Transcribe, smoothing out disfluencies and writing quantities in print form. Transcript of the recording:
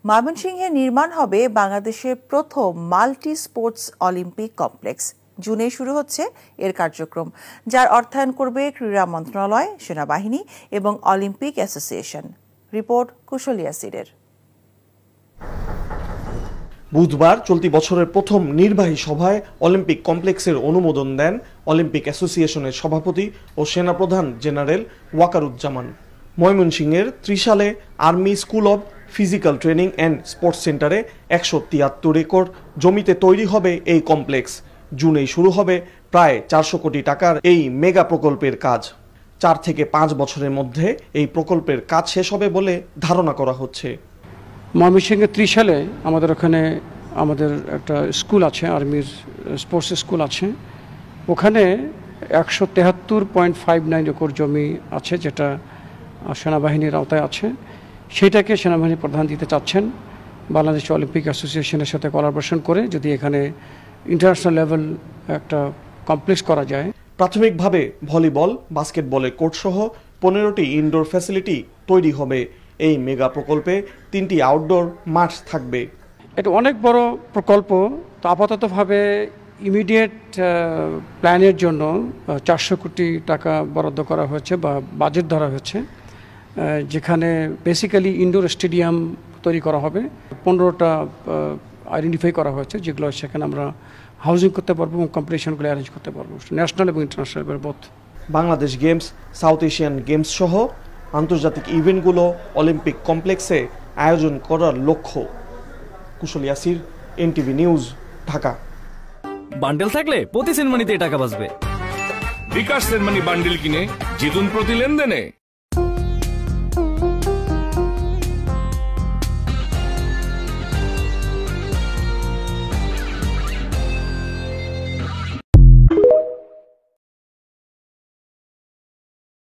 ময়মনসিংহে নির্মাণ হবে বাংলাদেশের প্রথম মাল্টি স্পোর্টস অলিম্পিক কমপ্লেক্স। জুনে শুরু হচ্ছে এর কার্যক্রম, যার অর্থায়ন করবে ক্রীড়া মন্ত্রণালয়, সেনাবাহিনী এবং অলিম্পিক অ্যাসোসিয়েশন। রিপোর্ট কুশল ইয়াসিরের। বুধবার চলতি বছরের প্রথম নির্বাহী সভায় অলিম্পিক কমপ্লেক্সের অনুমোদন দেন অলিম্পিক অ্যাসোসিয়েশনের সভাপতি ও সেনাপ্রধান জেনারেল ওয়াকারুজ্জামান। ময়মনসিংহের ত্রিশালে army school of physical training and sports সেন্টারে 173 একর জমিতে তৈরি হবে এই কমপ্লেক্স। জুনেই শুরু হবে প্রায় 400 কোটি টাকার এই মেগা প্রকল্পের কাজ। 4 থেকে 5 বছরের মধ্যে এই প্রকল্পের কাজ শেষ হবে বলে ধারণা করা হচ্ছে। ময়মনসিংহে ত্রিশালে আমাদের ওখানে একটা স্কুল আছে, আর্মির স্পোর্টস স্কুল আছে। ওখানে 173.59 একর জমি আছে, যেটা সেনাবাহিনীর আওতায় আছে। সেটাকে সেনাবাহিনী প্রধান দিতে চাচ্ছেন। বাংলাদেশ অলিম্পিক অ্যাসোসিয়েশনের সাথে কোলাবোরেশন করে যদি এখানে ইন্টারন্যাশনাল লেভেল একটা কমপ্লেক্স করা যায়। প্রাথমিকভাবে ভলিবল, বাস্কেটবলের কোর্ট সহ 15টি ইনডোর ফ্যাসিলিটি তৈরি হবে। এই মেগা প্রকল্পে 3টি আউটডোর মাঠ থাকবে। এটা অনেক বড় প্রকল্প। তো আপাততভাবে ইমিডিয়েট প্ল্যানের জন্য 400 কোটি টাকা বরাদ্দ করা হয়েছে বা বাজেট ধরা হয়েছে, যেখানে বেসিক্যালি ইনডোর স্টেডিয়াম তৈরি করা হবে। 15টা আইডেন্টিফাই করা হয়েছে, যেগুলো সেখানে আমরা হাউজিং করতে পারবো এবং কম্পিটিশনগুলো অ্যারেঞ্জ করতে পারবো, ন্যাশনাল এবং international both. Bangladesh games, south Asian games সহ আন্তর্জাতিক ইভেন্টগুলো অলিম্পিক কমপ্লেক্সে আয়োজন করার লক্ষ্য। কুশল ইয়াসির, এনটিভি নিউজ, ঢাকা। বান্ডেল থাকলে প্রতি সেনমানিতে টাকা বাঁচবে। বিকাশ সেনমানি বান্ডেল কিনে জিতুন প্রতি লেনদেনে।